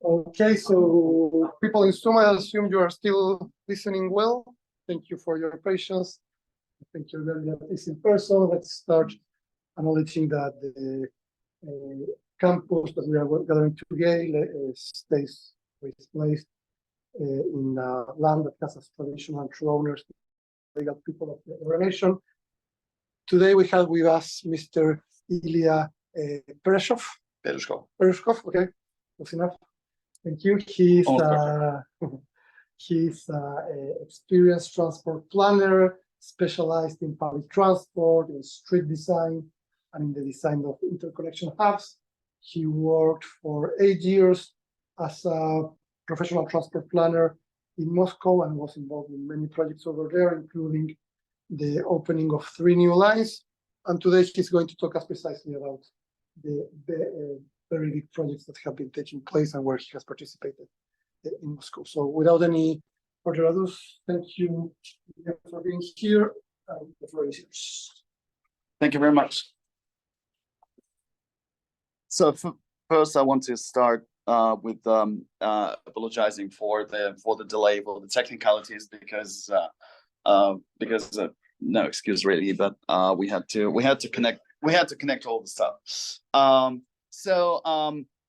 Okay, so people in Zoom, I assume you are still listening well. Thank you for your patience. Thank you very much. It's in person. Let's start acknowledging that the campus that we are gathering today stays or is placed in land that has as traditional true owners, legal people of the nation. Today we have with us Mr. Ilya Petoushkoff, okay, close enough. Thank you. He's experienced transport planner, specialized in public transport, in street design, and in the design of interconnection hubs. He worked for 8 years as a professional transport planner in Moscow and was involved in many projects over there, including the opening of 3 new lines. And today he's going to talk us precisely about the very big projects that have been taking place and where he has participated in Moscow. So without any further ado, thank you for being here. The floor is yours. Thank you very much. So first, I want to start with apologizing for the delay, for the technicalities, because no excuse really, but we had to connect all the stuff. So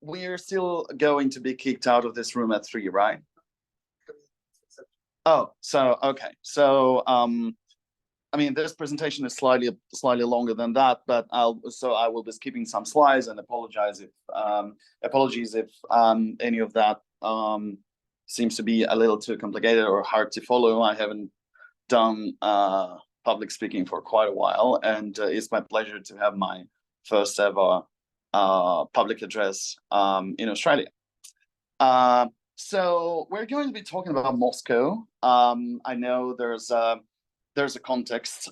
we're still going to be kicked out of this room at 3, right? Oh, so okay. So I mean, this presentation is slightly longer than that, but I will be skipping some slides, and apologies if any of that seems to be a little too complicated or hard to follow. I haven't done public speaking for quite a while, and it's my pleasure to have my first ever public address in Australia. So we're going to be talking about Moscow. I know there's a context,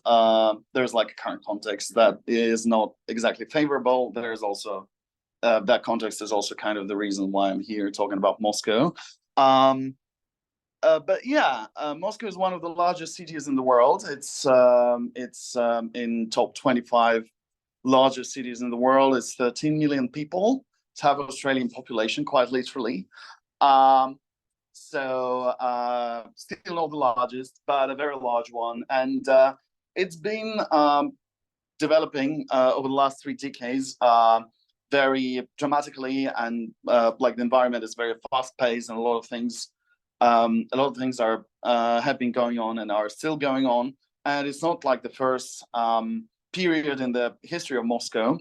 there's like a current context that is not exactly favorable. There's also that context is also kind of the reason why I'm here talking about Moscow. But yeah, Moscow is one of the largest cities in the world. It's in top 25 largest cities in the world. It's 13 million people. It's half Australian population, quite literally. So still not the largest, but a very large one. And it's been developing over the last 3 decades very dramatically, and like the environment is very fast-paced, and a lot of things are have been going on and are still going on. And it's not like the first period in the history of Moscow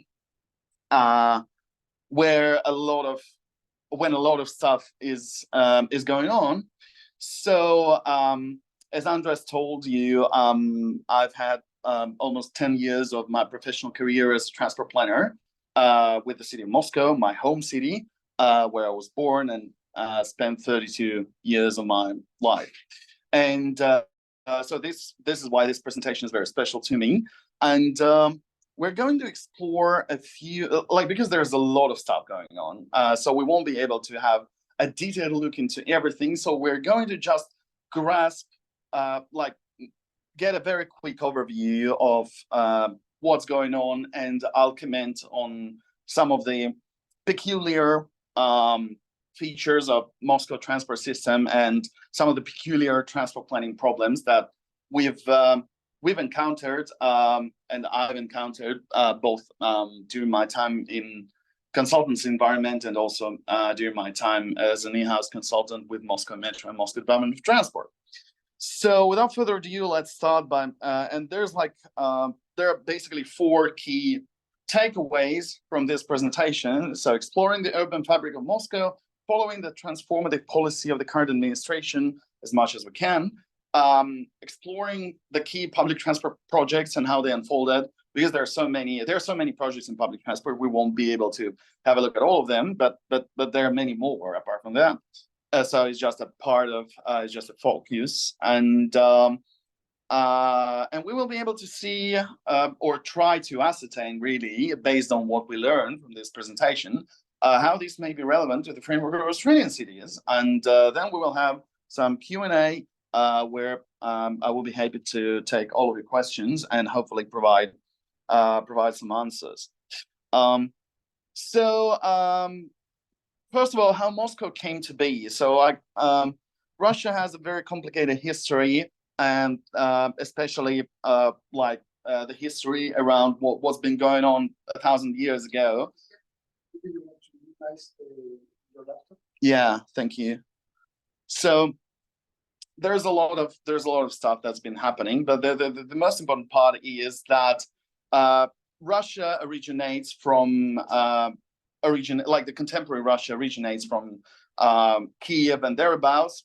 where a lot of stuff is going on. So as Andres told you, I've had almost 10 years of my professional career as a transport planner with the city of Moscow, my home city, where I was born, and spent 32 years of my life. And so this is why this presentation is very special to me. And we're going to explore a few, because there's a lot of stuff going on. So we won't be able to have a detailed look into everything. So we're going to just grasp, get a very quick overview of what's going on. And I'll comment on some of the peculiar features of Moscow transport system and some of the peculiar transport planning problems that we've encountered, and I've encountered both during my time in consultancy environment and also during my time as an in-house consultant with Moscow Metro and Moscow Department of Transport. So without further ado, let's start by, and there are basically 4 key takeaways from this presentation. So exploring the urban fabric of Moscow, following the transformative policy of the current administration as much as we can, exploring the key public transport projects and how they unfolded, because there are so many projects in public transport, we won't be able to have a look at all of them, but there are many more apart from that. So it's just a part of, it's just a focus, and we will be able to see or try to ascertain, really, based on what we learned from this presentation, how this may be relevant to the framework of Australian cities. And then we will have some Q&A where I will be happy to take all of your questions and hopefully provide some answers. first of all, how Moscow came to be. So Russia has a very complicated history, and especially the history around what's been going on 1,000 years ago. Yeah, thank you. So there's a lot of stuff that's been happening, but the most important part is that Russia originates from the contemporary Russia originates from Kiev and thereabouts,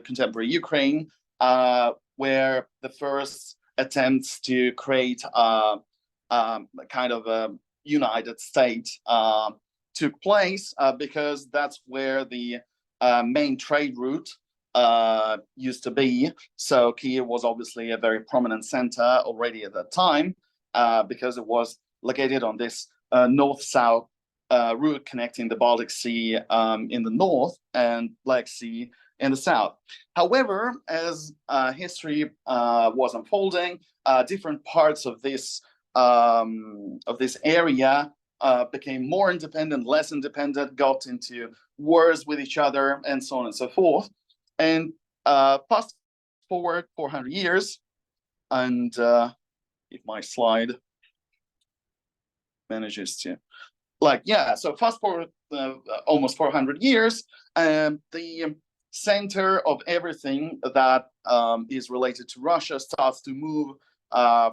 contemporary Ukraine, where the first attempts to create kind of a united state took place, because that's where the main trade route used to be. So Kiev was obviously a very prominent center already at that time, because it was located on this north-south route connecting the Baltic Sea in the north and Black Sea in the south. However, as history was unfolding, different parts of this area became more independent, less independent, got into wars with each other, and so on and so forth. And fast forward 400 years, and if my slide manages to, so fast forward almost 400 years, and the center of everything that is related to Russia starts to move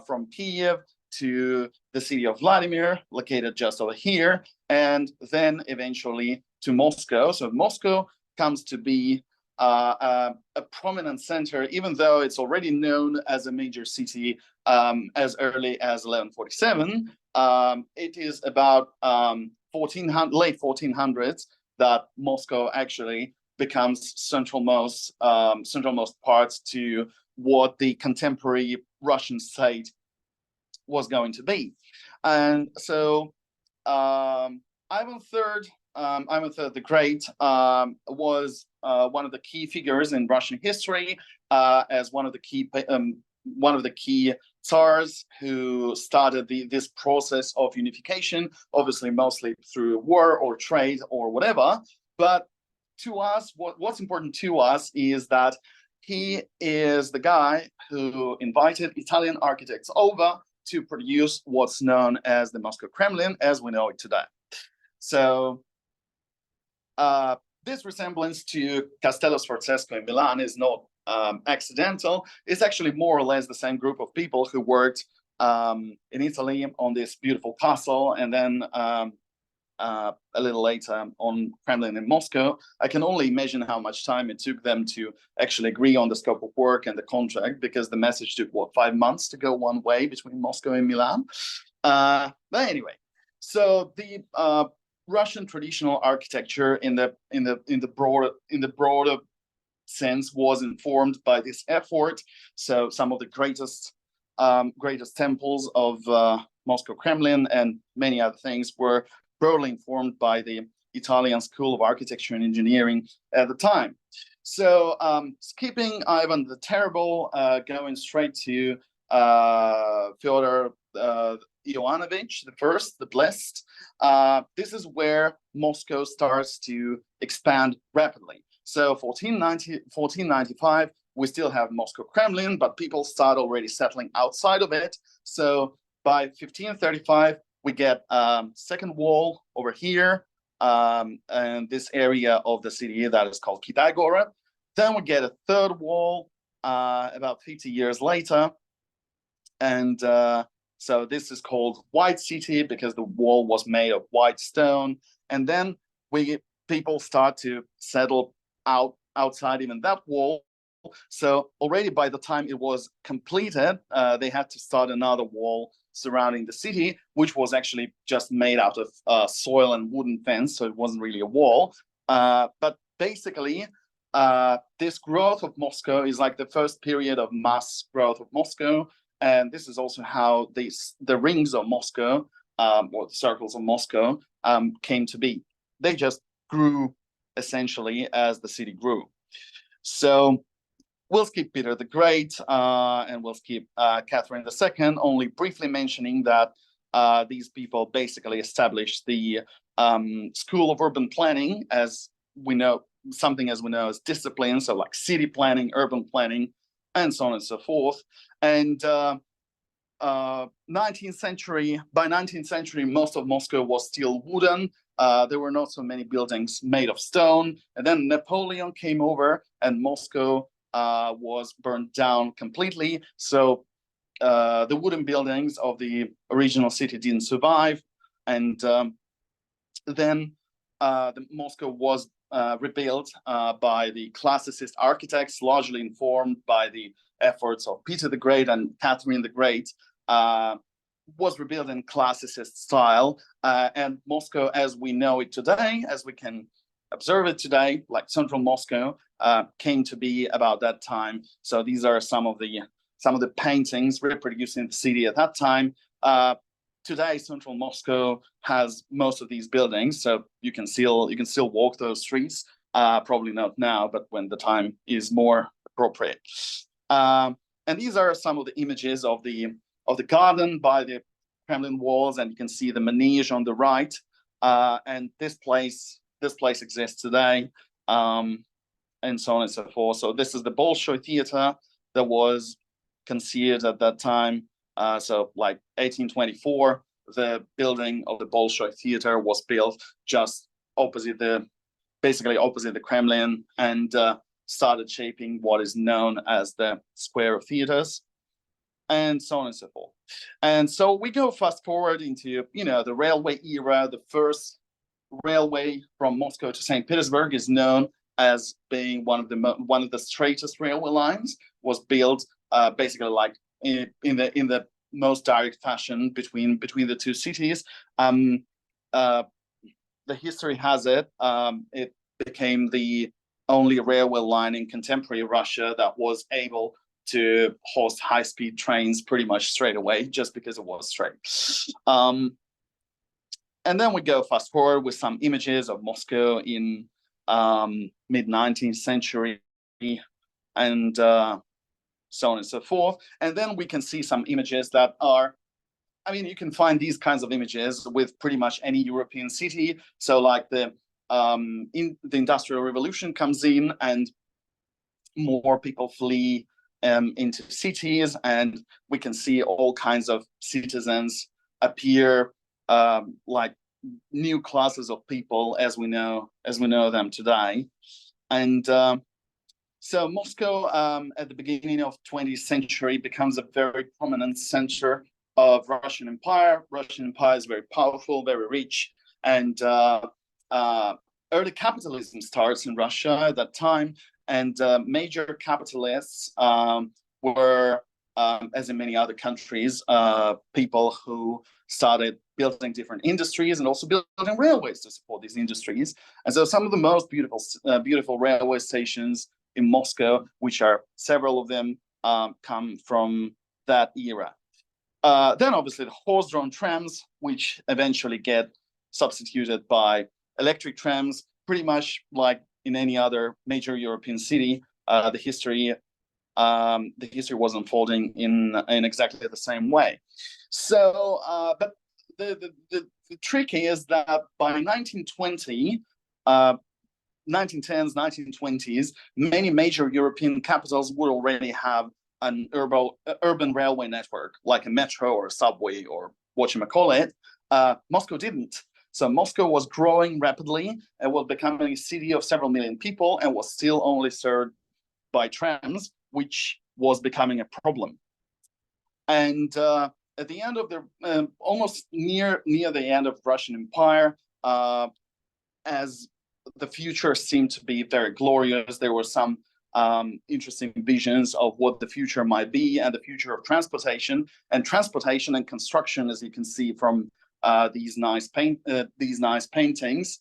from Kiev to the city of Vladimir, located just over here, and then eventually to Moscow. So Moscow comes to be a prominent center, even though it's already known as a major city as early as 1147. It is about late 1400s that Moscow actually becomes centralmost parts to what the contemporary Russian state was going to be. And so Ivan III the Great was one of the key figures in Russian history, as one of the key tsars who started this process of unification, obviously mostly through war or trade or whatever. But to us, what's important to us is that he is the guy who invited Italian architects over to produce what's known as the Moscow Kremlin as we know it today. So this resemblance to Castello Sforzesco in Milan is not accidental. It's actually more or less the same group of people who worked in Italy on this beautiful castle, and then a little later on Kremlin in Moscow. I can only imagine how much time it took them to actually agree on the scope of work and the contract, because the message took 5 months to go one way between Moscow and Milan. But anyway, so the Russian traditional architecture in the broader sense was informed by this effort. So some of the greatest temples of Moscow Kremlin and many other things were broadly informed by the Italian School of Architecture and Engineering at the time. So skipping Ivan the Terrible, going straight to Fyodor Ioannovich the First, the Blessed. This is where Moscow starts to expand rapidly. So 1495, we still have Moscow Kremlin, but people start already settling outside of it. So by 1535, we get second wall over here, and this area of the city that is called Kitai Gorod. Then we get a third wall about 50 years later, and so this is called White City because the wall was made of white stone. And then people start to settle outside even that wall. So already by the time it was completed, they had to start another wall surrounding the city, which was actually just made out of soil and wooden fence, so it wasn't really a wall. But basically, this growth of Moscow is like the first period of mass growth of Moscow, and this is also how the rings of Moscow, or the circles of Moscow, came to be. They just grew essentially as the city grew. So we'll skip Peter the Great, and we'll skip Catherine II, only briefly mentioning that these people basically established the school of urban planning, as we know, as discipline, so like city planning, urban planning, and so on and so forth. And 19th century, by 19th century, most of Moscow was still wooden. There were not so many buildings made of stone. And then Napoleon came over and Moscow was burned down completely. So the wooden buildings of the original city didn't survive. And then Moscow was rebuilt by the classicist architects, largely informed by the efforts of Peter the Great and Catherine the Great, was rebuilt in classicist style. And Moscow, as we know it today, as we can observe it today, like central Moscow, came to be about that time. So these are some of the paintings reproducing the city at that time. Today, central Moscow has most of these buildings, so you can still walk those streets. Probably not now, but when the time is more appropriate. And these are some of the images of the garden by the Kremlin walls, and you can see the manege on the right. And this place exists today, and so on and so forth. So this is the Bolshoi Theater that was conceived at that time. So like 1824, the building of the Bolshoi Theater was built just basically opposite the Kremlin, and started shaping what is known as the Square of Theaters, and so on and so forth. And so we go fast forward into, the railway era. The first railway from Moscow to St. Petersburg is known as being one of the straightest railway lines. Was built basically like in the most direct fashion between the two cities. The history has it, it became the only railway line in contemporary Russia that was able to host high-speed trains pretty much straight away, just because it was straight. And then we go fast forward with some images of Moscow in mid-19th century, and so on and so forth. And then we can see some images that are, you can find these kinds of images with pretty much any European city. So like the Industrial Revolution comes in, and more people flee into cities, and we can see all kinds of citizens appear, like new classes of people as we know them today. And so Moscow, at the beginning of 20th century, becomes a very prominent center of Russian Empire. Russian Empire is very powerful, very rich, and early capitalism starts in Russia at that time. And major capitalists were, as in many other countries, people who started building different industries and also building railways to support these industries. And so some of the most beautiful railway stations in Moscow, which are several of them, come from that era. Then obviously the horse-drawn trams, which eventually get substituted by electric trams, pretty much like in any other major European city. The history was unfolding in exactly the same way. So, but the trick is that by 1920, 1910s, 1920s, many major European capitals would already have an urban railway network, like a metro or a subway or whatchamacallit. Moscow didn't. So Moscow was growing rapidly and was becoming a city of several million people, and was still only served by trams, which was becoming a problem. And at the end of the, almost near the end of Russian Empire, as the future seemed to be very glorious, there were some interesting visions of what the future might be, and the future of transportation and construction, as you can see from these nice paintings,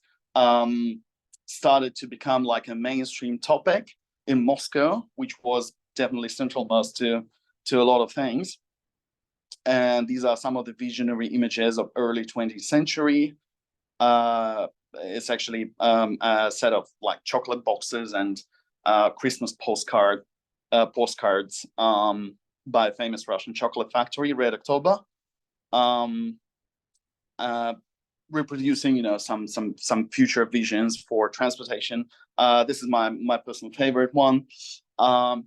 started to become like a mainstream topic in Moscow, which was definitely central most to a lot of things. And these are some of the visionary images of early 20th century. It's actually a set of like chocolate boxes and Christmas postcards by a famous Russian chocolate factory, Red October. reproducing, some future visions for transportation. This is my personal favorite one. And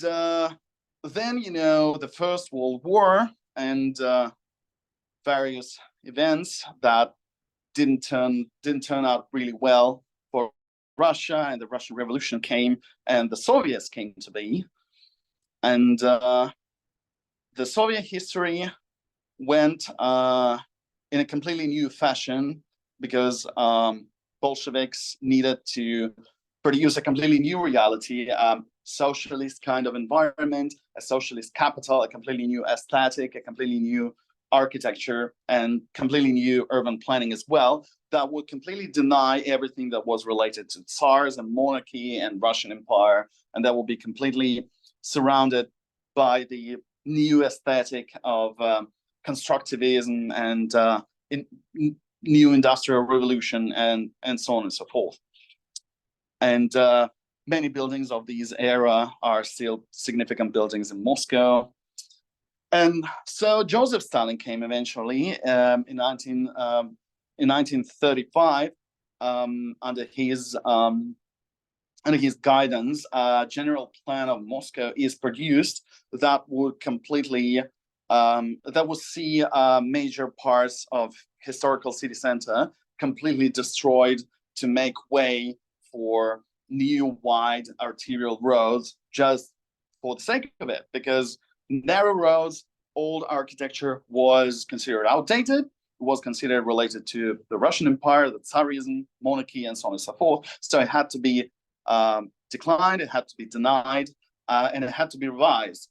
then, the First World War and various events that didn't turn out really well for Russia, and the Russian Revolution came, and the Soviets came to be, and the Soviet history went in a completely new fashion because Bolsheviks needed to produce a completely new reality, socialist kind of environment, a socialist capital, a completely new aesthetic, a completely new architecture, and completely new urban planning as well, that would completely deny everything that was related to Tsars and monarchy and Russian Empire, and that will be completely surrounded by the new aesthetic of constructivism and new industrial revolution, and so on and so forth. And many buildings of these era are still significant buildings in Moscow. And so Joseph Stalin came eventually in 1935 under his guidance. A general plan of Moscow is produced that would completely that would see major parts of historical city center completely destroyed to make way for new wide arterial roads, just for the sake of it, because narrow roads, old architecture was considered outdated, was considered related to the Russian Empire, the Tsarism, monarchy, and so on and so forth. So it had to be declined, it had to be denied, and it had to be revised.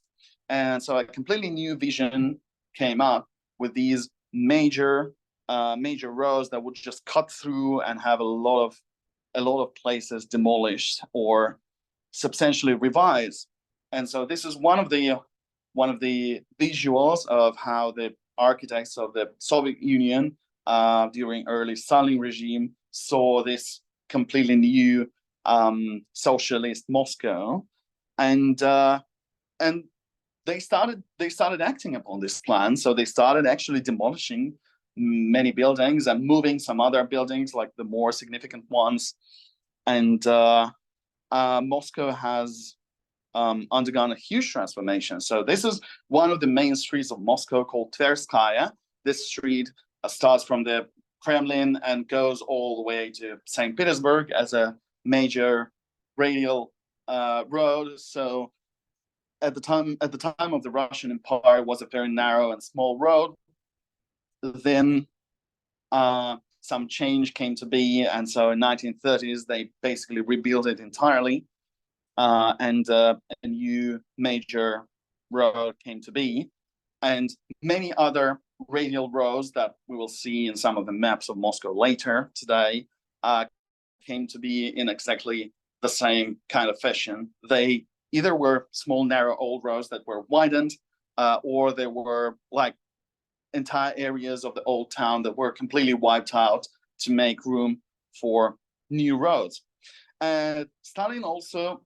And so a completely new vision came up with these major roads that would just cut through and have a lot of places demolished or substantially revised. And so this is one of the visuals of how the architects of the Soviet Union during early Stalin regime saw this completely new socialist Moscow, and they started acting upon this plan. So they started actually demolishing many buildings and moving some other buildings, like the more significant ones. And Moscow has undergone a huge transformation. So this is one of the main streets of Moscow called Tverskaya. This street starts from the Kremlin and goes all the way to St. Petersburg as a major radial road. So at the time of the Russian Empire, it was a very narrow and small road. Then some change came to be, and so in 1930s they basically rebuilt it entirely, and a new major road came to be, and many other radial roads that we will see in some of the maps of Moscow later today came to be in exactly the same kind of fashion. They either were small, narrow, old roads that were widened, or they were like entire areas of the old town that were completely wiped out to make room for new roads. Stalin also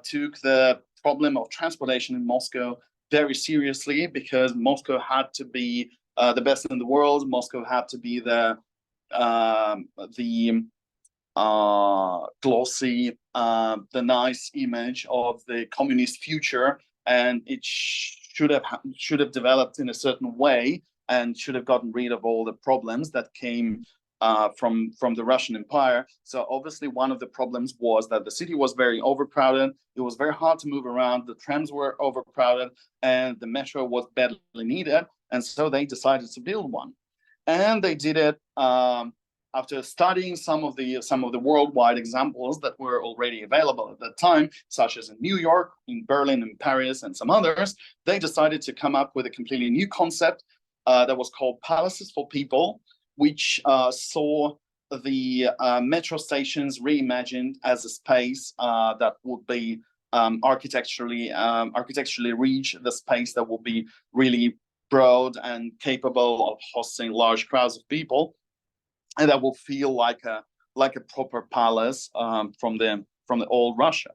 took the problem of transportation in Moscow very seriously, because Moscow had to be the best in the world. Moscow had to be the glossy, the nice image of the communist future, and it should have developed in a certain way, and should have gotten rid of all the problems that came from the Russian Empire. So obviously one of the problems was that the city was very overcrowded. It was very hard to move around. The trams were overcrowded, and the metro was badly needed. And so they decided to build one, and they did it after studying some of the worldwide examples that were already available at that time, such as in New York, in Berlin, in Paris, and some others. They decided to come up with a completely new concept that was called Palaces for People, which saw the metro stations reimagined as a space that would be architecturally reach the space that will be really broad and capable of hosting large crowds of people, and that will feel like a proper palace from the old Russia.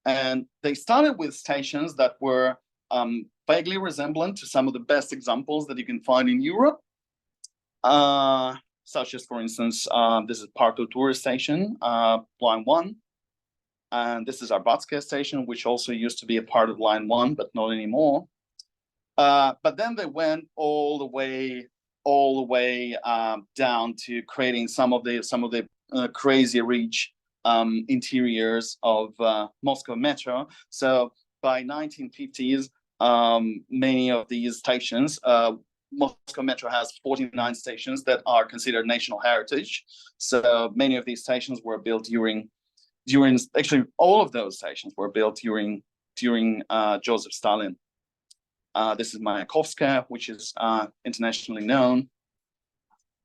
And they started with stations that were vaguely resemblant to some of the best examples that you can find in Europe. such as, for instance, this is Park Kultury Station, Line 1. And this is Arbatskaya Station, which also used to be a part of Line 1, but not anymore. But then they went all the way down to creating some of the crazy rich interiors of Moscow Metro. So by 1950s, many of these stations, Moscow Metro has 49 stations that are considered national heritage. So many of these stations were built during actually all of those stations were built during Joseph Stalin. This is Mayakovskaya, which is internationally known.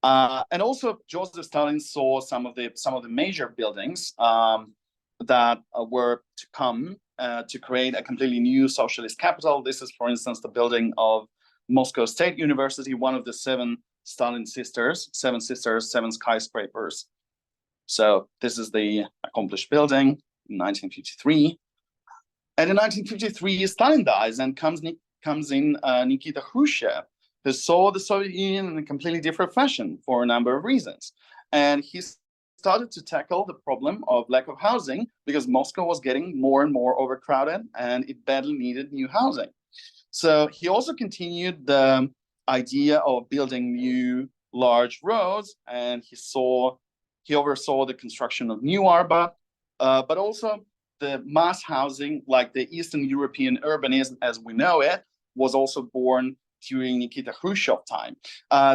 And also Joseph Stalin saw some of the major buildings that were to come to create a completely new socialist capital. This is, for instance, the building of Moscow State University, one of the seven sisters, seven skyscrapers. So this is the accomplished building in 1953. And in 1953, Stalin dies and comes in Nikita Khrushchev, who saw the Soviet Union in a completely different fashion for a number of reasons. And he started to tackle the problem of lack of housing because Moscow was getting more and more overcrowded and it badly needed new housing. So he also continued the idea of building new large roads, and he oversaw the construction of New Arbat, but also the mass housing, like the Eastern European urbanism as we know it, was also born during Nikita Khrushchev time.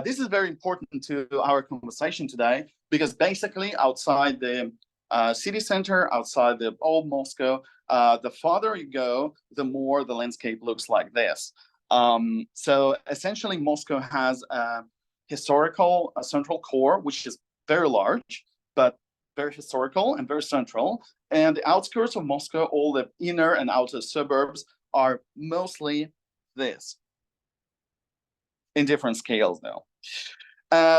This is very important to our conversation today because basically outside the city center, outside the old Moscow, the farther you go, the more the landscape looks like this. So essentially Moscow has a historical central core, which is very large, but very historical and very central. And the outskirts of Moscow, all the inner and outer suburbs are mostly this, in different scales though.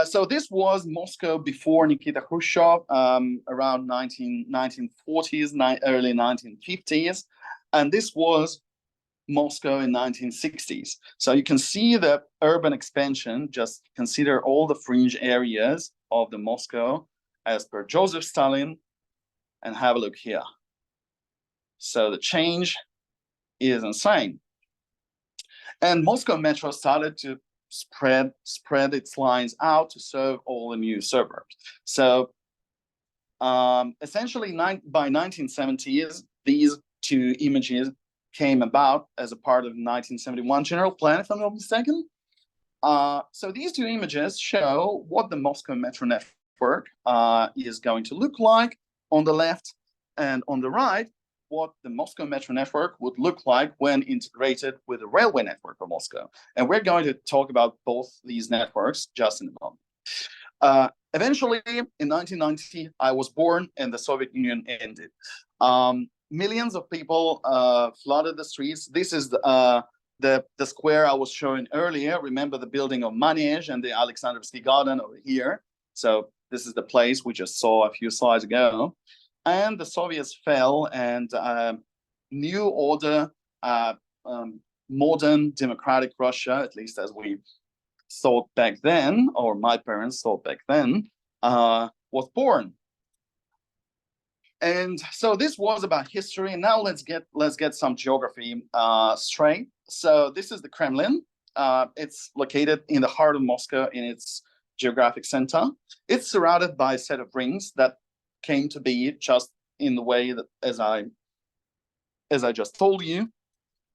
So this was Moscow before Nikita Khrushchev, around 1940s, early 1950s. And this was Moscow in 1960s. So you can see the urban expansion, just consider all the fringe areas of the Moscow as per Joseph Stalin, and have a look here. So the change is insane. And Moscow Metro started to spread its lines out to serve all the new suburbs. So essentially by 1970s, these two images came about as a part of the 1971 general plan, if I'm not mistaken. So these two images show what the Moscow Metro network is going to look like on the left, and on the right, what the Moscow Metro network would look like when integrated with the railway network of Moscow. And we're going to talk about both these networks just in a moment. Eventually, in 1990, I was born and the Soviet Union ended. Millions of people flooded the streets. This is the square I was showing earlier. Remember the building of Manege and the Alexandrovsky Garden over here. So this is the place we just saw a few slides ago. And the Soviets fell, and new order, modern democratic Russia, at least as we thought back then, or my parents thought back then, was born. And so this was about history. And now let's get some geography straight. So this is the Kremlin. It's located in the heart of Moscow in its geographic center. It's surrounded by a set of rings that came to be just in the way that as I just told you.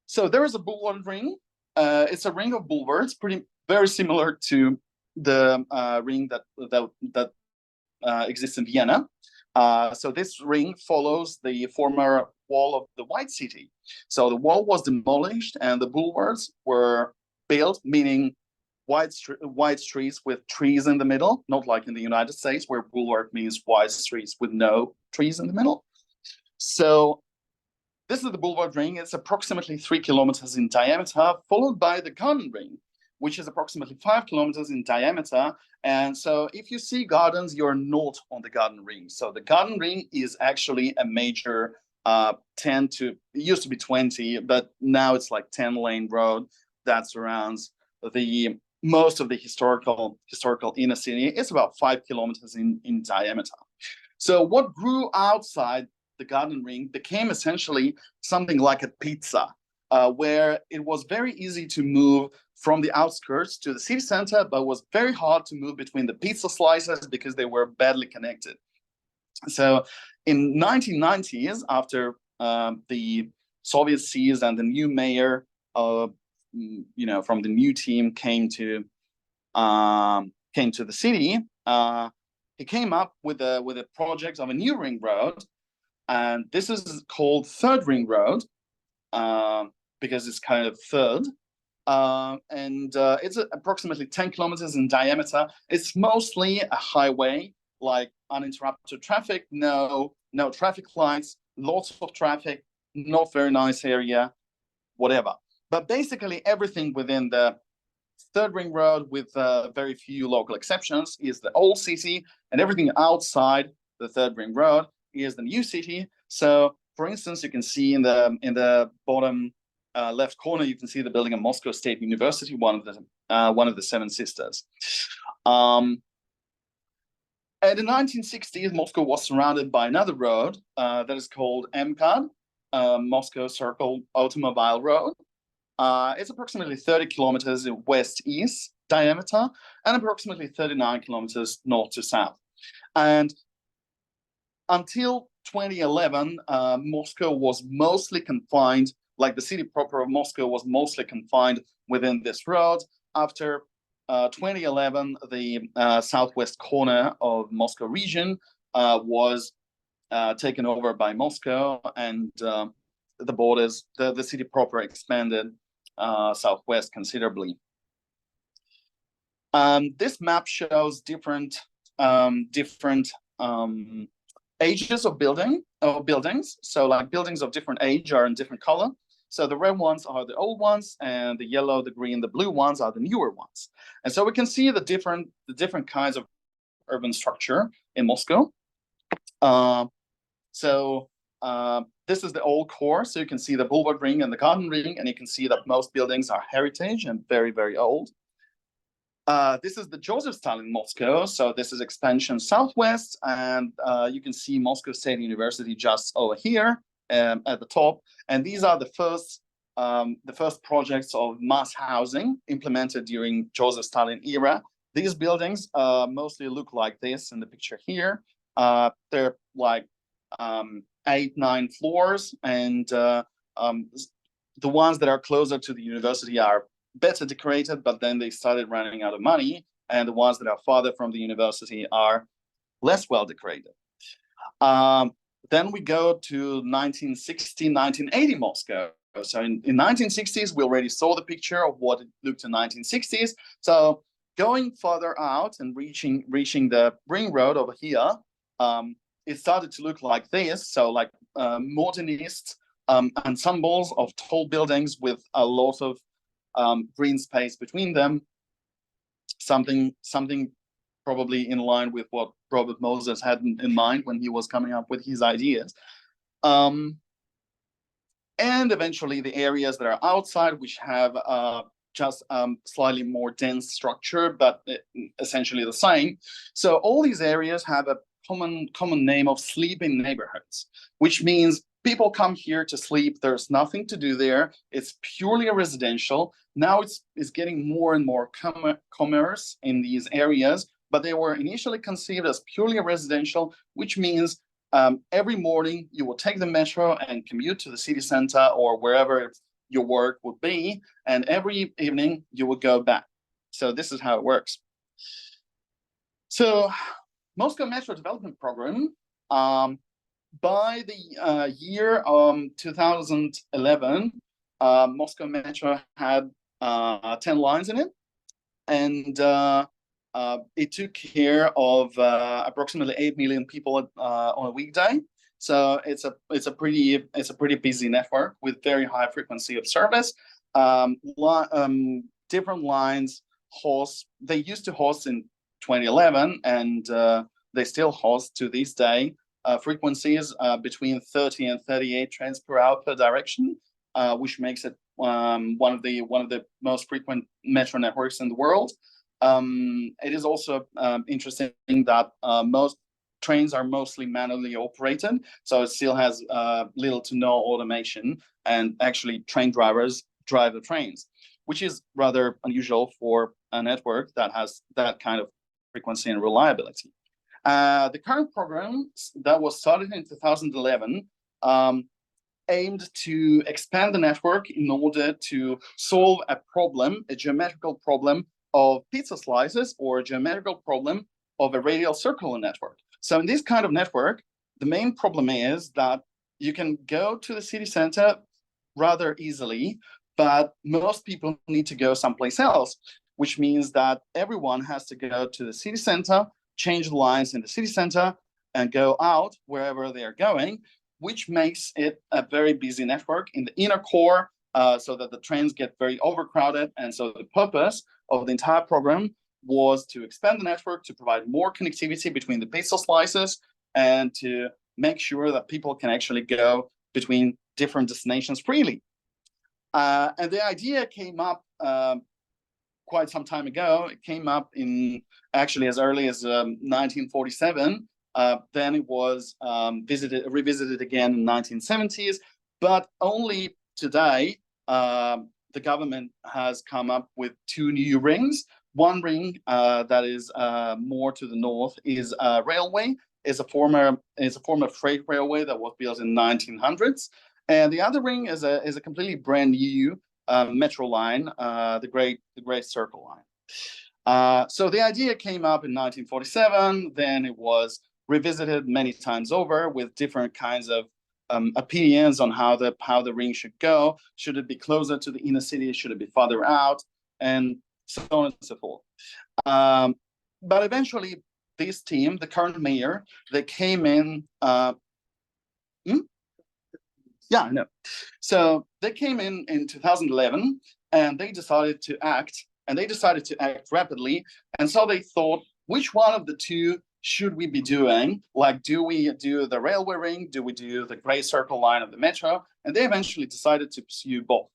So there is a boulevard ring. It's a ring of boulevards, very similar to the ring that exists in Vienna. So this ring follows the former wall of the White City. So the wall was demolished and the boulevards were built, meaning wide streets with trees in the middle, not like in the United States where boulevard means wide streets with no trees in the middle. So this is the boulevard ring. It's approximately 3 kilometers in diameter, followed by the garden ring, which is approximately 5 kilometers in diameter. And so if you see gardens, you're not on the garden ring. So the garden ring is actually a major it used to be 20, but now it's like 10-lane road that surrounds the most of the historical inner city. It's about 5 kilometers in diameter. So what grew outside the garden ring became essentially something like a pizza, where it was very easy to move from the outskirts to the city center, but was very hard to move between the pizza slices because they were badly connected. So in 1990s, after the Soviet seized and the new mayor, from the new team came to the city, he came up with a project of a new ring road, and this is called Third Ring Road because it's kind of third. It's approximately 10 kilometers in diameter. It's mostly a highway, like uninterrupted traffic, no traffic lights, lots of traffic, not very nice area, whatever. But basically everything within the Third Ring Road, with very few local exceptions, is the old city, and everything outside the Third Ring Road is the new city. So, for instance, you can see in the bottom left corner, you can see the building of Moscow State University, one of the Seven Sisters. In the 1960s, Moscow was surrounded by another road that is called MCAD, Moscow Circle Automobile Road. It's approximately 30 kilometers west-east diameter and approximately 39 kilometers north to south. And until 2011, Moscow was mostly confined, like the city proper of Moscow was mostly confined within this road. After 2011, the southwest corner of Moscow region was taken over by Moscow, and the borders, the city proper expanded southwest considerably. This map shows different ages of buildings. So like buildings of different age are in different color. So the red ones are the old ones, and the yellow, the green, the blue ones are the newer ones. And so we can see the different kinds of urban structure in Moscow. This is the old core. So you can see the Boulevard Ring and the Garden Ring, and you can see that most buildings are heritage and very, very old. This is the Joseph Stalin Moscow. So this is expansion southwest, and you can see Moscow State University just over here at the top. And these are the first projects of mass housing implemented during Joseph Stalin era. These buildings mostly look like this in the picture here. They're like 8-9 floors, and the ones that are closer to the university are better decorated, but then they started running out of money, and the ones that are farther from the university are less well decorated. Then we go to 1960, 1980 Moscow. So in 1960s, we already saw the picture of what it looked in 1960s. So going further out and reaching the ring road over here, it started to look like this. So like modernist ensembles of tall buildings with a lot of green space between them. Something probably in line with what Robert Moses had in mind when he was coming up with his ideas. And eventually the areas that are outside, which have just slightly more dense structure, but essentially the same. So all these areas have a common name of sleeping neighborhoods, which means people come here to sleep. There's nothing to do there. It's purely residential. Now it's getting more and more commerce in these areas, but they were initially conceived as purely residential, which means every morning you will take the metro and commute to the city center or wherever your work would be, and every evening you will go back. So this is how it works. So Moscow Metro Development Program, by the year 2011, Moscow Metro had 10 lines in it, and it took care of approximately 8 million people on a weekday. So it's a pretty busy network with very high frequency of service. Different lines host. They used to host in 2011, and they still host to this day frequencies between 30 and 38 trains per hour per direction, which makes it one of the most frequent metro networks in the world. It is also interesting that most trains are mostly manually operated, so it still has little to no automation, and actually train drivers drive the trains, which is rather unusual for a network that has that kind of frequency and reliability. The current program that was started in 2011 aimed to expand the network in order to solve a problem, a geometrical problem of pizza slices, or a geometrical problem of a radial circular network. So in this kind of network, the main problem is that you can go to the city center rather easily, but most people need to go someplace else, which means that everyone has to go to the city center, change the lines in the city center, and go out wherever they are going, which makes it a very busy network in the inner core, so that the trains get very overcrowded. And so the purpose of the entire program was to expand the network, to provide more connectivity between the pizza slices, and to make sure that people can actually go between different destinations freely. And the idea came up quite some time ago. It came up in actually as early as 1947. Then it was revisited again in 1970s, but only today the government has come up with two new rings. One ring that is more to the north is a railway, is a former freight railway that was built in 1900s, and the other ring is a completely brand new metro line, the Great Circle Line. So the idea came up in 1947. Then it was revisited many times over with different kinds of opinions on how the ring should go. Should it be closer to the inner city? Should it be farther out? And so on and so forth. But eventually, this team, the current mayor, they came in. Yeah, I know. So they came in 2011, and they decided to act, rapidly. And so they thought, which one of the two should we be doing? Like, do we do the railway ring? Do we do the Great Circle Line of the metro? And they eventually decided to pursue both.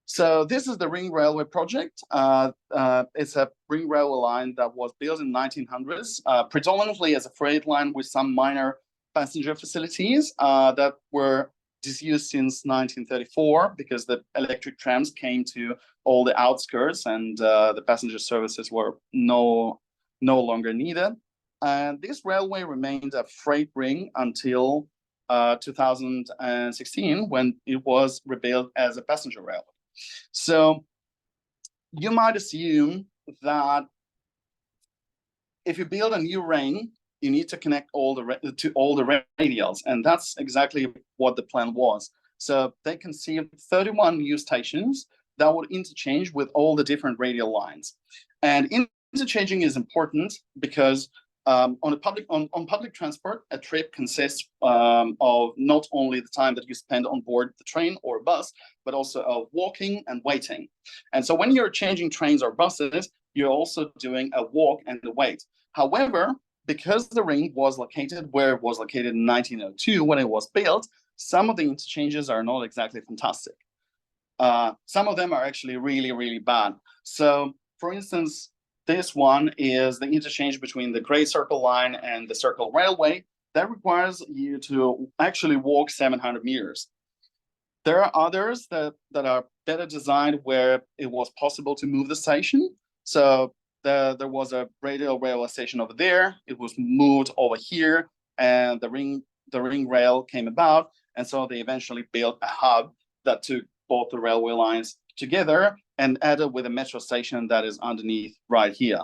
So this is the Ring Railway project. It's a ring railway line that was built in 1900s, predominantly as a freight line with some minor passenger facilities that were disused since 1934 because the electric trams came to all the outskirts, and the passenger services were no longer needed. And this railway remained a freight ring until 2016, when it was rebuilt as a passenger railway. So you might assume that if you build a new ring, you need to connect to all the radials, and that's exactly what the plan was. So they conceived 31 new stations that would interchange with all the different radial lines. And interchanging is important because on public transport, a trip consists of not only the time that you spend on board the train or bus, but also of walking and waiting. And so when you're changing trains or buses, you're also doing a walk and a wait. However, because the ring was located where it was located in 1902 when it was built, some of the interchanges are not exactly fantastic. Some of them are actually really, really bad. So, for instance, this one is the interchange between the Great Circle Line and the Circle Railway. That requires you to actually walk 700 meters. There are others that are better designed where it was possible to move the station. So there was a radial railway station over there. It was moved over here, and the ring rail came about. And so they eventually built a hub that took both the railway lines together and added with a metro station that is underneath right here.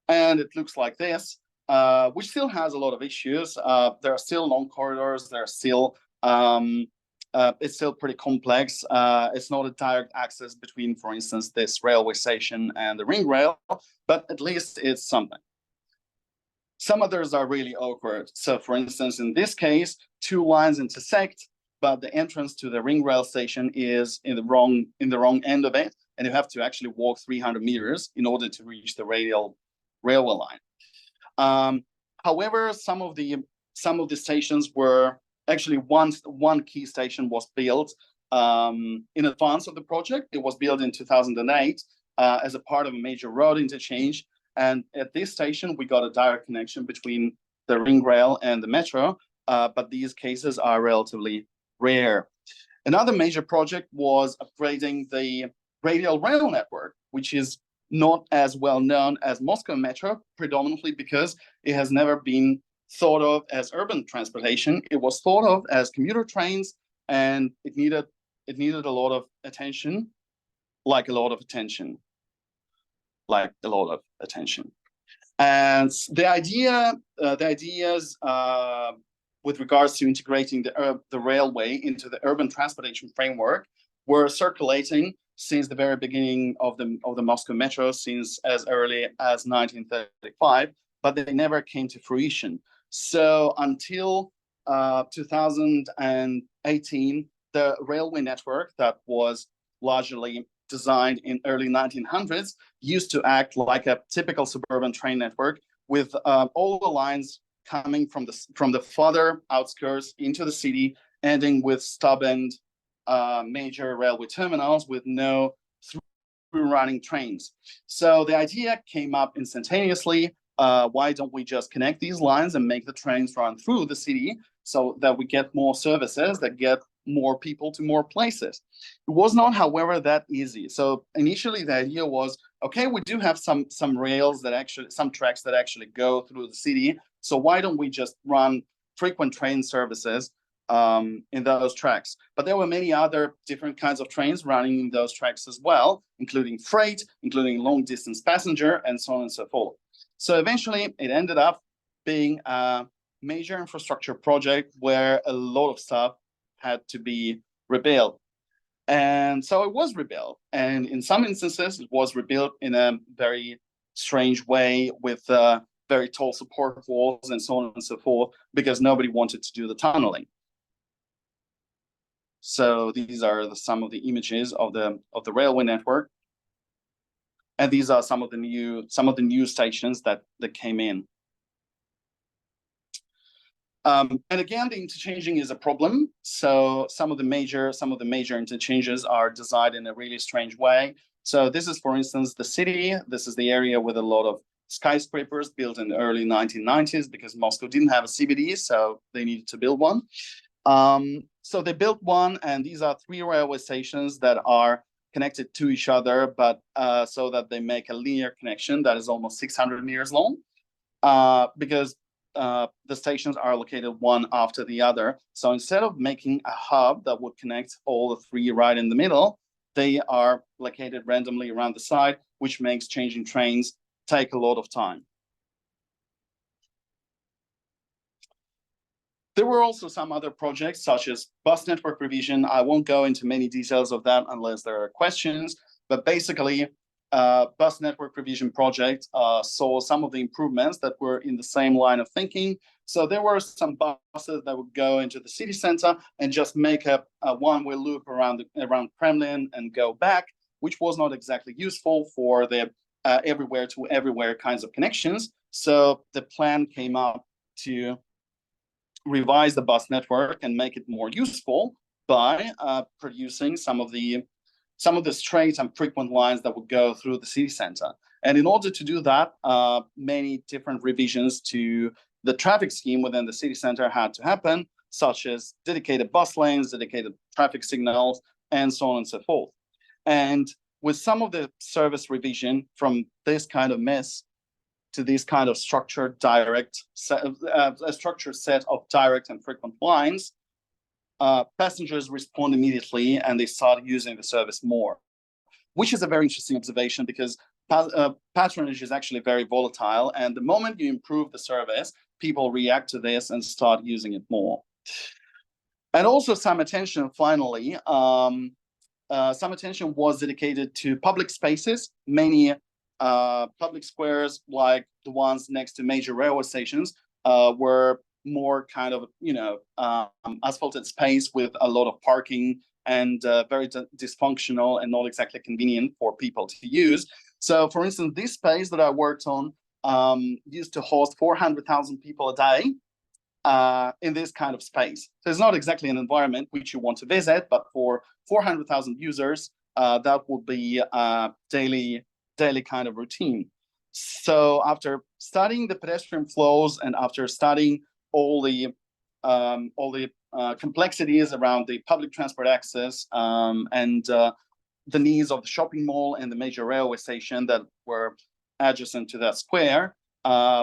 And it looks like this, which still has a lot of issues. There are still long corridors. There are still it's still pretty complex. It's not a direct access between, for instance, this railway station and the ring rail, but at least it's something. Some others are really awkward. So, for instance, in this case, two lines intersect, but the entrance to the ring rail station is in the wrong end of it, and you have to actually walk 300 meters in order to reach the radial railway line. However, some of the stations were actually one key station was built in advance of the project. It was built in 2008 as a part of a major road interchange. And at this station, we got a direct connection between the ring rail and the metro, but these cases are relatively rare. Another major project was upgrading the radial rail network, which is not as well known as Moscow Metro, predominantly because it has never been thought of as urban transportation. It was thought of as commuter trains, and it needed a lot of attention, like a lot of attention. And the ideas with regards to integrating the railway into the urban transportation framework were circulating since the very beginning of the Moscow Metro, since as early as 1935, but they never came to fruition. So until 2018, the railway network that was largely designed in early 1900s used to act like a typical suburban train network, with all the lines coming from the farther outskirts into the city, ending with stub-end major railway terminals with no through-running trains. So the idea came up instantaneously. Why don't we just connect these lines and make the trains run through the city so that we get more services that get more people to more places? It was not, however, that easy. So initially the idea was, okay, we do have some rails that actually, some tracks that actually go through the city. So why don't we just run frequent train services in those tracks? But there were many other different kinds of trains running in those tracks as well, including freight, including long distance passenger, and so on and so forth. So eventually it ended up being a major infrastructure project where a lot of stuff had to be rebuilt. And so it was rebuilt. And in some instances, it was rebuilt in a very strange way with very tall support walls and so on and so forth, because nobody wanted to do the tunneling. So these are some of the images of the railway network. And these are some of the new stations that came in. And again, the interchanging is a problem. So some of the major interchanges are designed in a really strange way. So this is, for instance, the city. This is the area with a lot of skyscrapers built in the early 1990s, because Moscow didn't have a CBD, so they needed to build one. So they built one, and these are 3 railway stations that are connected to each other, but so that they make a linear connection that is almost 600 meters long, because the stations are located one after the other. So instead of making a hub that would connect all the 3 right in the middle, they are located randomly around the side, which makes changing trains take a lot of time. There were also some other projects, such as bus network revision. I won't go into many details of that unless there are questions, but basically, bus network revision project saw some of the improvements that were in the same line of thinking. So there were some buses that would go into the city center and just make a one-way loop around Kremlin and go back, which was not exactly useful for the everywhere to everywhere kinds of connections. So the plan came up to revise the bus network and make it more useful by producing some of the straight and frequent lines that would go through the city center. And in order to do that, many different revisions to the traffic scheme within the city center had to happen, such as dedicated bus lanes, dedicated traffic signals, and so on and so forth. And with some of the service revision from this kind of mess to this kind of structured set of direct and frequent lines, passengers respond immediately and they start using the service more, which is a very interesting observation, because patronage is actually very volatile. And the moment you improve the service, people react to this and start using it more. And also some attention, finally, some attention was dedicated to public spaces. Many public squares, like the ones next to major railway stations, were more kind of, asphalted space with a lot of parking and very dysfunctional and not exactly convenient for people to use. So, for instance, this space that I worked on used to host 400,000 people a day. in this kind of space. So it's not exactly an environment which you want to visit, but for 400,000 users, that would be a daily kind of routine. So after studying the pedestrian flows and after studying all the complexities around the public transport access and the needs of the shopping mall and the major railway station that were adjacent to that square,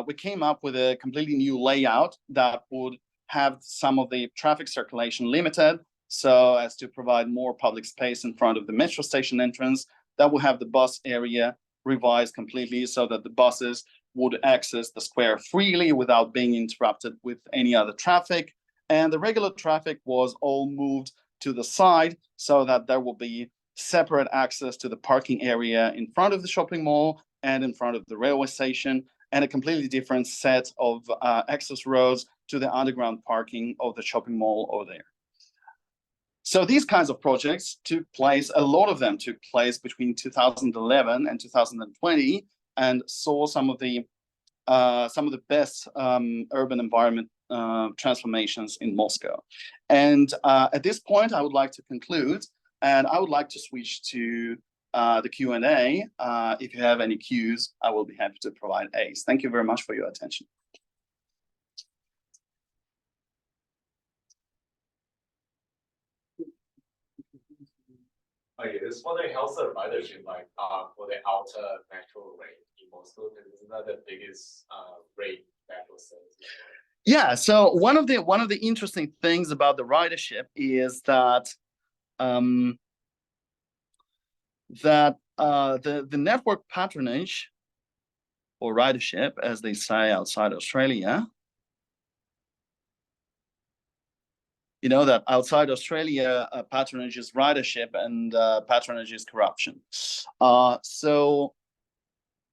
we came up with a completely new layout that would have some of the traffic circulation limited so as to provide more public space in front of the metro station entrance. That will have the bus area revised completely so that the buses would access the square freely without being interrupted with any other traffic. And the regular traffic was all moved to the side so that there will be separate access to the parking area in front of the shopping mall and in front of the railway station, and a completely different set of access roads to the underground parking of the shopping mall over there. So these kinds of projects took place, a lot of them took place between 2011 and 2020, and saw some of the best urban environment transformations in Moscow. And at this point, I would like to conclude, and I would like to switch to the Q&A. If you have any Qs, I will be happy to provide As. Thank you very much for your attention. Okay, this one how's the ridership like for the outer metro rate in Moscow? Because isn't that the biggest rate metro service? Yeah, so one of the interesting things about the ridership is that the network patronage or ridership, as they say outside Australia, you know that outside Australia, patronage is ridership and patronage is corruption. So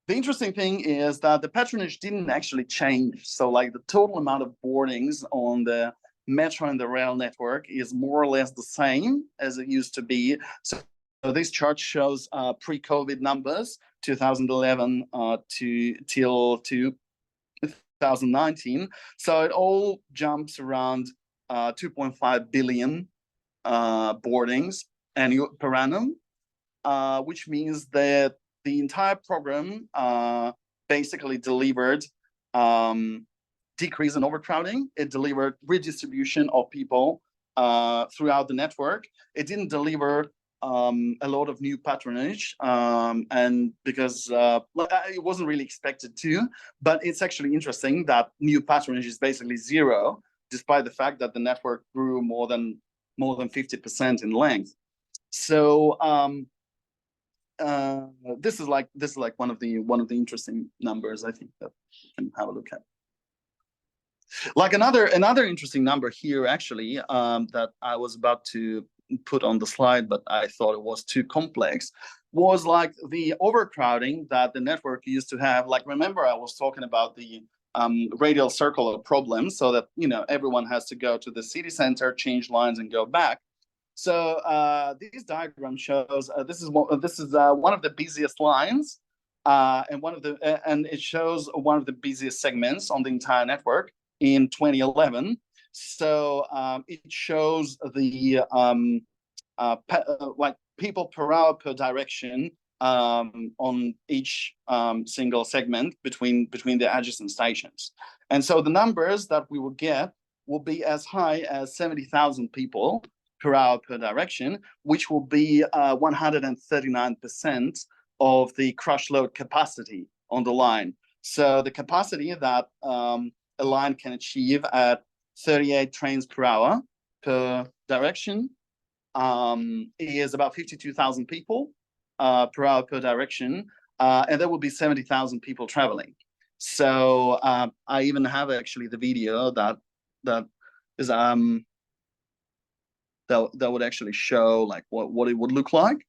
the interesting thing is that the patronage didn't actually change. So like the total amount of boardings on the metro and the rail network is more or less the same as it used to be. So this chart shows pre-COVID numbers, 2011 till 2019. So it all jumps around 2.5 billion boardings per annum, which means that the entire program basically delivered decrease in overcrowding. It delivered redistribution of people throughout the network. It didn't deliver a lot of new patronage, and because it wasn't really expected to, but it's actually interesting that new patronage is basically zero, despite the fact that the network grew more than 50% in length. So this is like one of the interesting numbers I think that you can have a look at. Like another interesting number here actually that I was about to put on the slide, but I thought it was too complex, was like the overcrowding that the network used to have. Like, remember I was talking about the radial circular problem, so that everyone has to go to the city center, change lines, and go back. So this diagram shows this is one of the busiest lines, and it shows one of the busiest segments on the entire network in 2011. So it shows the like people per hour per direction on each single segment between the adjacent stations. And so the numbers that we will get will be as high as 70,000 people per hour per direction, which will be 139% of the crush load capacity on the line. So the capacity that a line can achieve at 38 trains per hour per direction is about 52,000 people per hour per direction, and there will be 70,000 people traveling. So I even have actually the video that is that would actually show like what it would look like.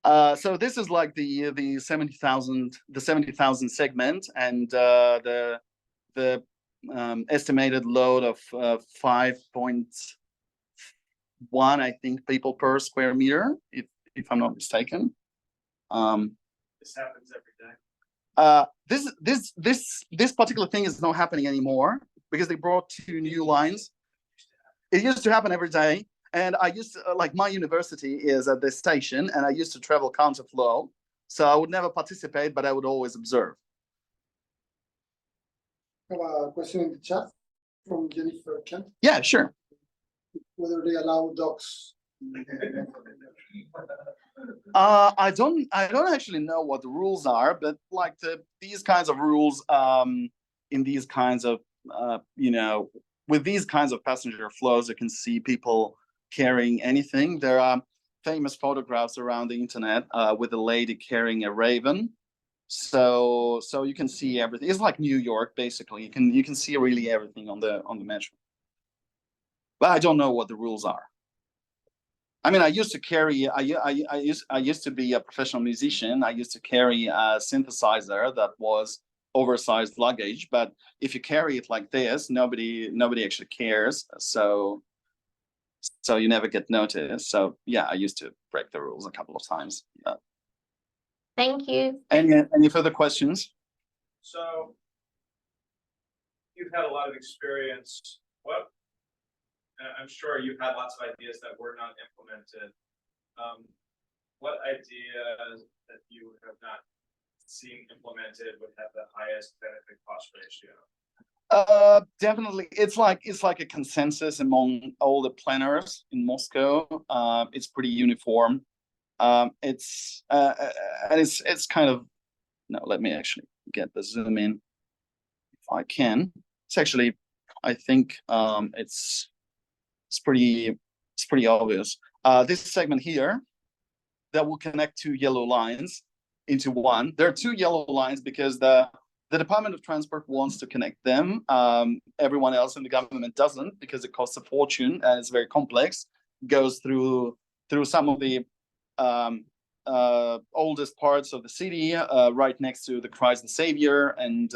So this is like the 70,000 segment, and the estimated load of 5.1, I think, people per square meter, if I'm not mistaken. This happens every day. This particular thing is not happening anymore because they brought 2 new lines. It used to happen every day, and I used to, like, my university is at this station, and I used to travel counterflow, so I would never participate, but I would always observe. I have a question in the chat from Jennifer Kent, Yeah, sure. whether they allow dogs. I don't actually know what the rules are, but like these kinds of rules, in these kinds of with these kinds of passenger flows, you can see people carrying anything. There are famous photographs around the internet with a lady carrying a raven. So you can see everything. It's like New York, basically. You can see really everything on the metro. But I don't know what the rules are. I mean, I used to carry. I used to be a professional musician. I used to carry a synthesizer that was oversized luggage. But if you carry it like this, nobody actually cares. So you never get noticed. So yeah, I used to break the rules a couple of times. Thank you. Any further questions? So you've had a lot of experience. I'm sure you've had lots of ideas that were not implemented. What ideas that you have not seen implemented would have the highest benefit cost ratio? Definitely, it's like a consensus among all the planners in Moscow. It's pretty uniform. It's kind of, no, let me actually get the zoom in if I can. It's actually, I think it's pretty obvious. This segment here that will connect 2 yellow lines into one. There are 2 yellow lines because the Department of Transport wants to connect them. Everyone else in the government doesn't because it costs a fortune and it's very complex. It goes through some of the oldest parts of the city, right next to the Christ and Savior, and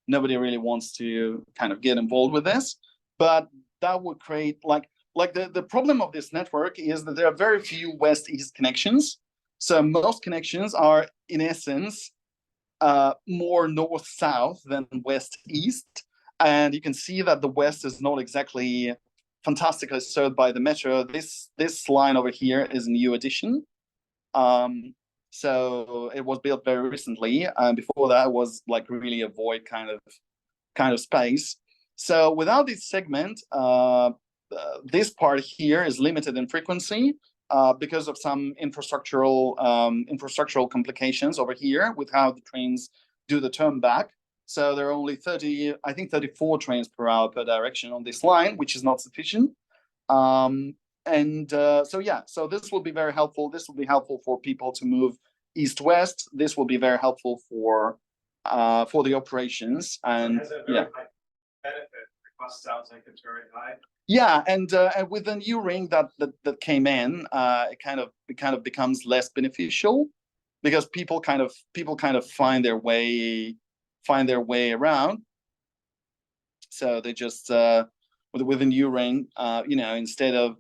nobody really wants to kind of get involved with this. But that would create like the problem of this network is that there are very few west-east connections. So most connections are in essence more north-south than west-east. And you can see that the west is not exactly fantastically served by the metro. This line over here is a new addition. So it was built very recently, and before that it was like really a void kind of space. So without this segment, this part here is limited in frequency because of some infrastructural complications over here with how the trains do the turn back. So there are only 34 trains per hour per direction on this line, which is not sufficient. So this will be very helpful. This will be helpful for people to move east-west. This will be very helpful for the operations. And has a very high benefit. The cost sounds like it's very high. Yeah, and with the new ring that came in, it kind of becomes less beneficial because people kind of find their way around. So they just with the new ring, instead of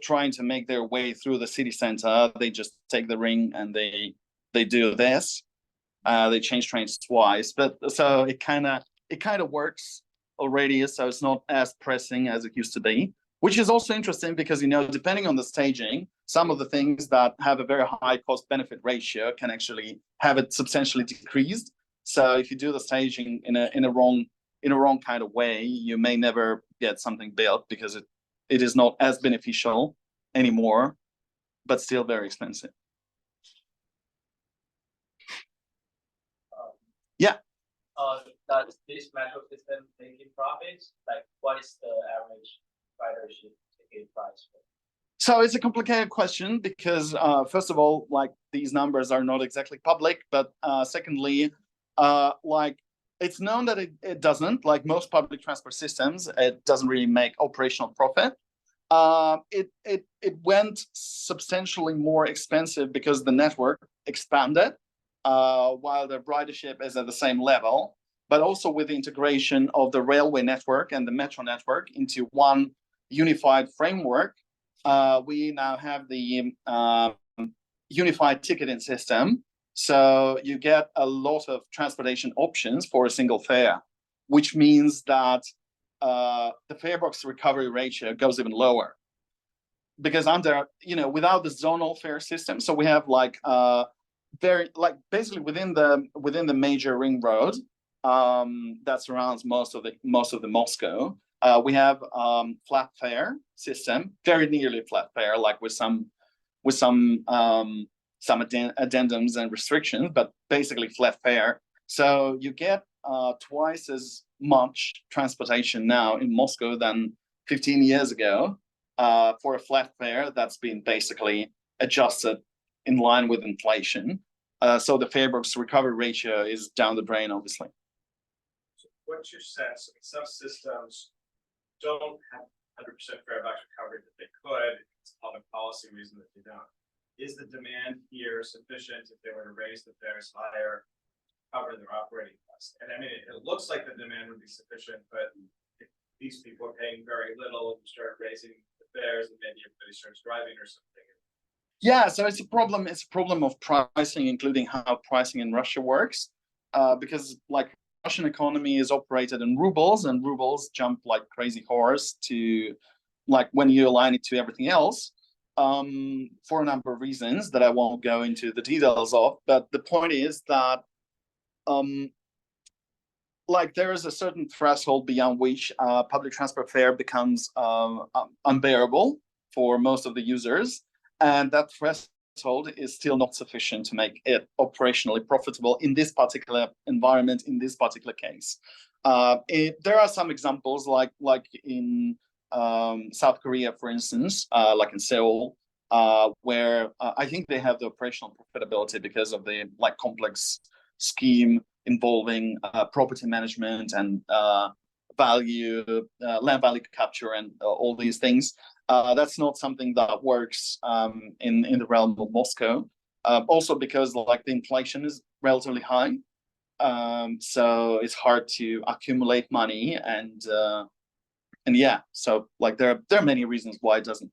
trying to make their way through the city center, they just take the ring and they do this. They change trains twice, but so it kind of works already, so it's not as pressing as it used to be, which is also interesting because depending on the staging, some of the things that have a very high cost benefit ratio can actually have it substantially decreased. So if you do the staging in a wrong kind of way, you may never get something built because it is not as beneficial anymore, but still very expensive. Yeah. Does this metro system making profits? Like, what is the average ridership ticket price? So it's a complicated question because first of all, like these numbers are not exactly public, but secondly, like it's known that it doesn't, like most public transport systems, it doesn't really make operational profit. It went substantially more expensive because the network expanded while the ridership is at the same level, but also with the integration of the railway network and the metro network into one unified framework, we now have the unified ticketing system. So you get a lot of transportation options for a single fare, which means that the fare box recovery ratio goes even lower. Because without the zonal fare system, so we have like basically within the major ring road that surrounds most of the Moscow, we have flat fare system, very nearly flat fare, like with some addendums and restrictions, but basically flat fare. So you get twice as much transportation now in Moscow than 15 years ago for a flat fare that's been basically adjusted in line with inflation. So the fare box recovery ratio is down the drain, obviously. So what's your sense? I mean, some systems don't have 100% fare box recovery that they could. It's a public policy reason that they don't. Is the demand here sufficient if they were to raise the fares higher, cover their operating costs? And I mean, it looks like the demand would be sufficient, but if these people are paying very little and you start raising the fares, and maybe everybody starts driving or something. Yeah, so it's a problem. It's a problem of pricing, including how pricing in Russia works, because like Russian economy is operated in rubles, and rubles jump like crazy horse to like when you align it to everything else. For a number of reasons that I won't go into the details of, but the point is that like there is a certain threshold beyond which public transport fare becomes unbearable for most of the users, and that threshold is still not sufficient to make it operationally profitable in this particular environment, in this particular case. There are some examples like in South Korea, for instance, like in Seoul, where I think they have the operational profitability because of the like complex scheme involving property management and land value capture and all these things. That's not something that works in the realm of Moscow. Also because like the inflation is relatively high, so it's hard to accumulate money and yeah, so like there are many reasons why it doesn't.